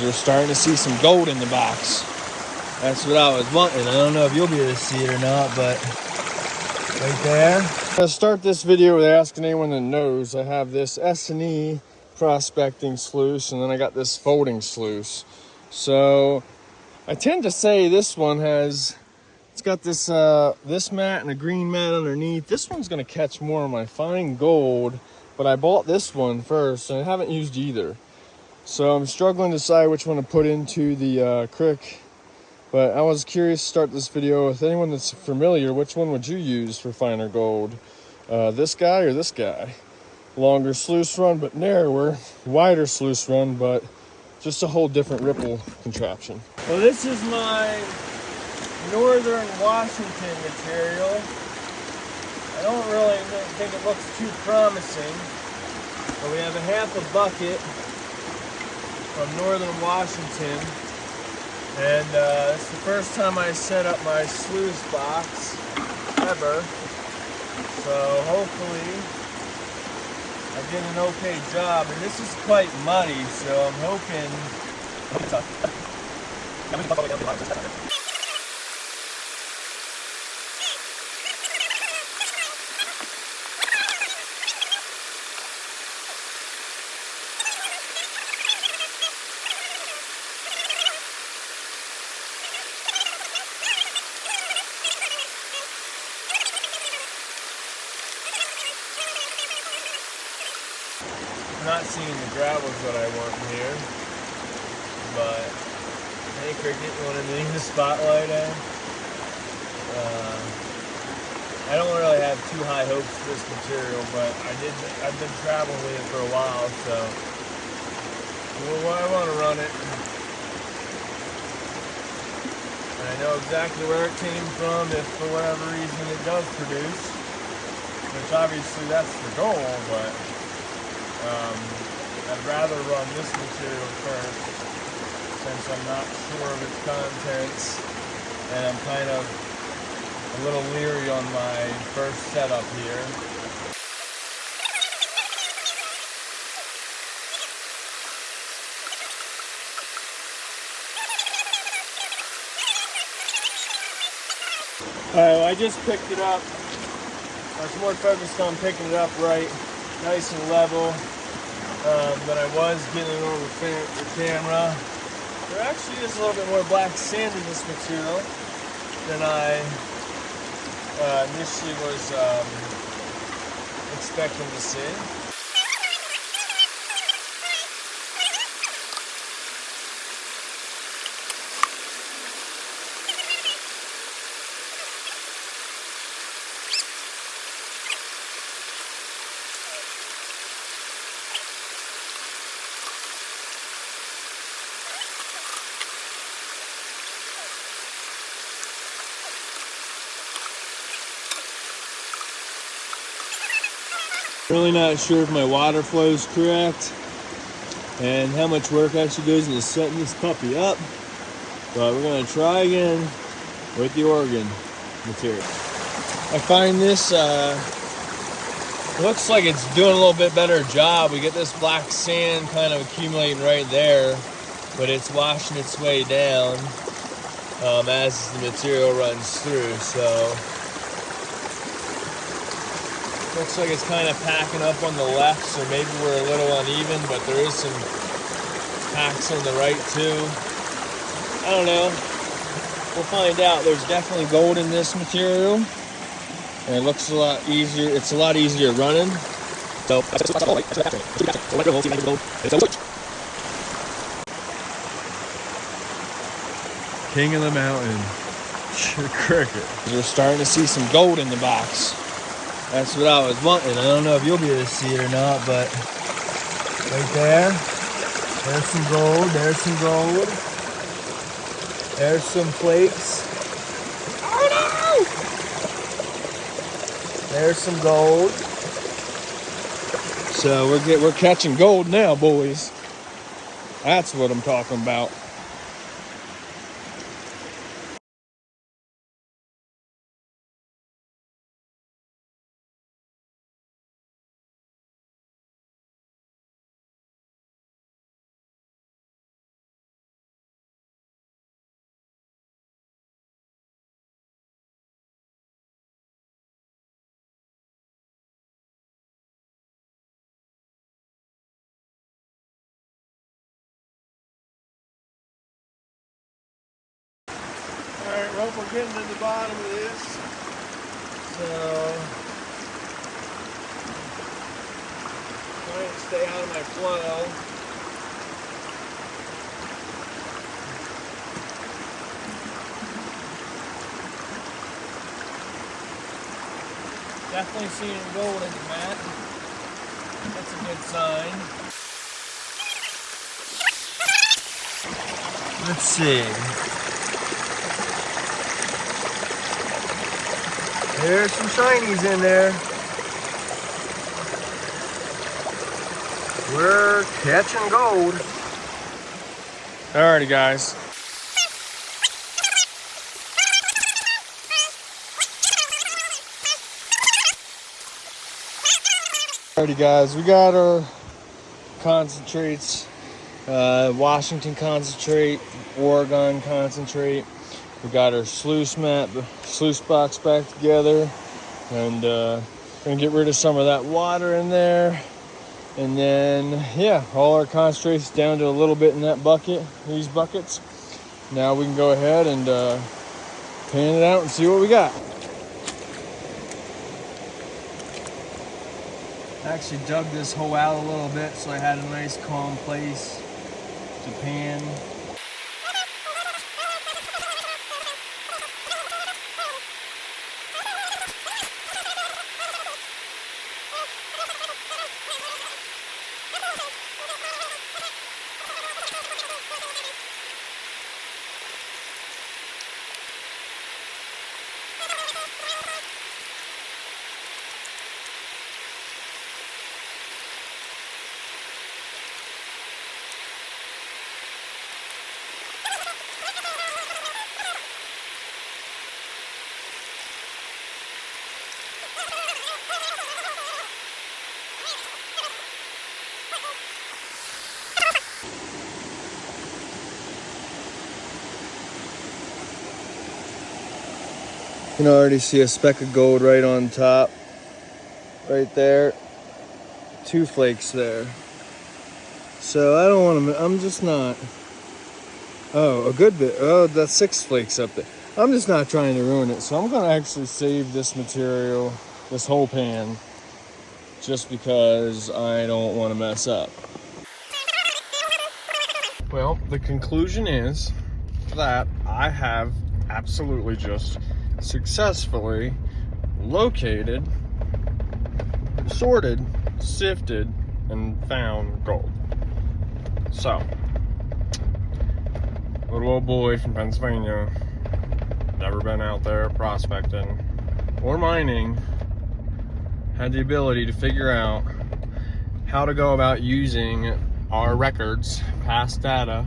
We're starting to see some gold in the box. That's what I was wanting. I don't know if you'll be able to see it or not, but right there. I'm gonna start this video with asking anyone that knows. I have this S&E prospecting sluice, and then I got this folding sluice. So I tend to say this one it's got this this mat and a green mat underneath. This one's gonna catch more of my fine gold, but I bought this one first and I haven't used either. So I'm struggling to decide which one to put into the crick. But I was curious to start this video with anyone that's familiar. Which one would you use for finer gold? This guy or this guy? Longer sluice run, but narrower. Wider sluice run, but just a whole different ripple contraption. Well, this is my Northern Washington material. I don't really think it looks too promising, but we have a half a bucket from Northern Washington, and it's the first time I set up my sluice box ever, so hopefully I did an okay job. And this is quite muddy, so I'm hoping not seeing the gravels that I want here, but hey Cricket, you want to leave the spotlight in? I don't really have too high hopes for this material, but I've been traveling with it for a while, so I want to run it. And I know exactly where it came from if for whatever reason it does produce, which obviously that's the goal, but I'd rather run this material first since I'm not sure of its contents, and I'm kind of a little leery on my first setup here. I just picked it up. I was more focused on picking it up right, nice and level, than I was getting it over the camera. There actually is a little bit more black sand in this material than I initially was expecting to see. Really not sure if my water flow is correct and how much work actually goes into setting this puppy up, but we're going to try again with the organ material. I find this looks like it's doing a little bit better job. We get this black sand kind of accumulating right there, but it's washing its way down as the material runs through, so looks like it's kind of packing up on the left, so maybe we're a little uneven, but there is some packs on the right too. I don't know. We'll find out. There's definitely gold in this material, and it looks a lot easier. It's a lot easier running. So King of the mountain, Cricket. We're starting to see some gold in the box. That's what I was wanting. I don't know if you'll be able to see it or not, but right there, there's some gold, there's some gold, there's some flakes. Oh no! There's some gold. So we're catching gold now, boys. That's what I'm talking about. Well, we're getting to the bottom of this. So, trying to stay out of my flow. Definitely seeing gold in the mat. That's a good sign. Let's see. There's some shinies in there. We're catching gold. Alrighty, guys. Alrighty, guys, we got our concentrates. Washington concentrate, Oregon concentrate. We got our sluice box back together, and gonna get rid of some of that water in there. And then, yeah, all our concentrates down to a little bit in that bucket, these buckets. Now we can go ahead and pan it out and see what we got. I actually dug this hole out a little bit so I had a nice calm place to pan. You can already see a speck of gold right on top, right there. 2 flakes there. So I don't want to, I'm just not, oh, a good bit, oh, that's 6 flakes up there. I'm just not trying to ruin it. So I'm going to actually save this material, this whole pan, just because I don't want to mess up. Well, the conclusion is that I have absolutely just successfully located, sorted, sifted, and found gold. So, little old boy from Pennsylvania, never been out there prospecting or mining, had the ability to figure out how to go about using our records, past data,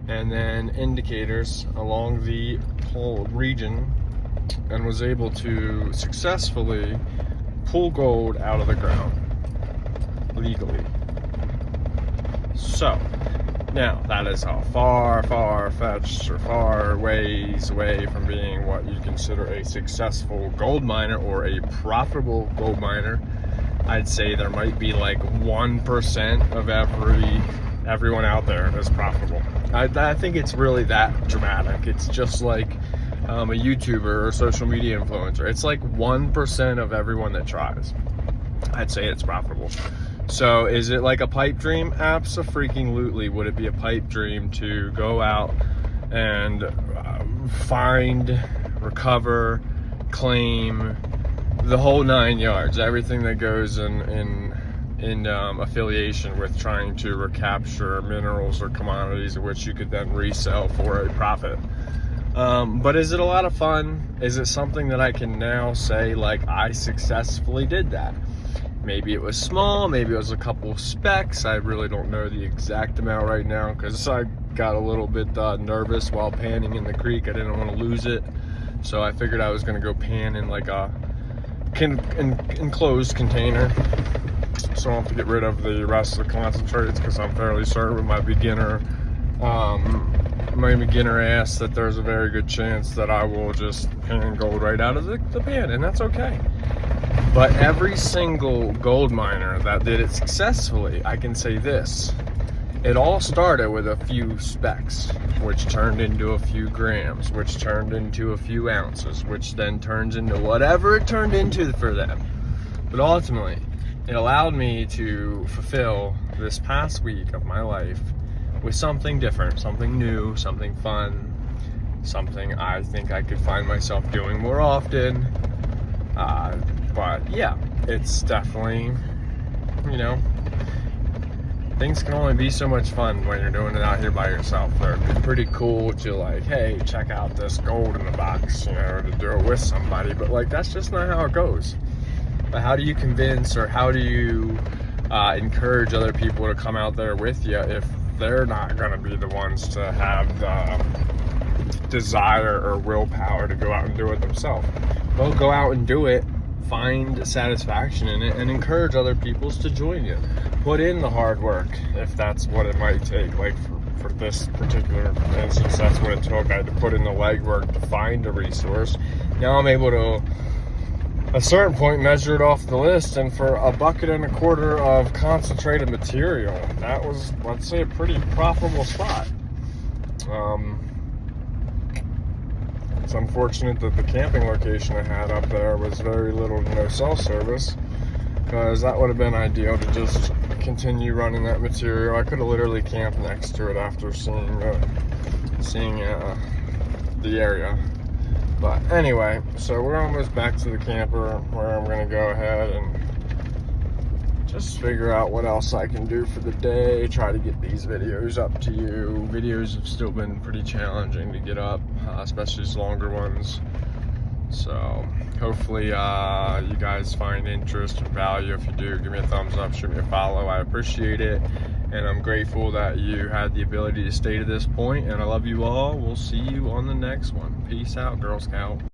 and then indicators along the whole region, and was able to successfully pull gold out of the ground legally. So now that is a far-fetched or far ways away from being what you consider a successful gold miner or a profitable gold miner. I'd say there might be like 1% of everyone out there is profitable. I think it's really that dramatic. It's just like a YouTuber or social media influencer. It's like 1% of everyone that tries. I'd say it's profitable. So is it like a pipe dream? Abso-freaking-lutely would it be a pipe dream to go out and find, recover, claim, the whole 9 yards, everything that goes in affiliation with trying to recapture minerals or commodities which you could then resell for a profit. But is it a lot of fun? Is it something that I can now say, like, I successfully did that? Maybe it was small, maybe it was a couple specks. I really don't know the exact amount right now because I got a little bit nervous while panning in the creek. I didn't want to lose it. So I figured I was going to go pan in like a enclosed container. So I don't have to get rid of the rest of the concentrates because I'm fairly certain with my beginner ass that there's a very good chance that I will just pan gold right out of the pan, and that's okay. But every single gold miner that did it successfully, I can say this, it all started with a few specks, which turned into a few grams, which turned into a few ounces, which then turns into whatever it turned into for them. But ultimately, it allowed me to fulfill this past week of my life with something different, something new, something fun, something I think I could find myself doing more often. But yeah, it's definitely, you know, things can only be so much fun when you're doing it out here by yourself. They're pretty cool to like, hey, check out this gold in the box, you know, to do it with somebody. But like, that's just not how it goes. But how do you convince, or how do you encourage other people to come out there with you if they're not going to be the ones to have the desire or willpower to go out and do it themselves? Well, go out and do it. Find satisfaction in it and encourage other people to join you. Put in the hard work if that's what it might take. Like for this particular instance, that's what it took. I had to put in the legwork to find a resource. Now I'm able to, at a certain point, measure it off the list, and for $1.25 of concentrated material, that was, let's say, a pretty profitable spot. It's unfortunate that the camping location I had up there was very little to no cell service, because that would have been ideal to just continue running that material. I could have literally camped next to it after seeing the area. But anyway, so we're almost back to the camper, where I'm going to go ahead and just figure out what else I can do for the day, try to get these videos up to you. Videos have still been pretty challenging to get up, especially these longer ones. So hopefully you guys find interest and value. If you do, give me a thumbs up, shoot me a follow. I appreciate it, and I'm grateful that you had the ability to stay to this point, and I love you all. We'll see you on the next one. Peace out, Girl Scout.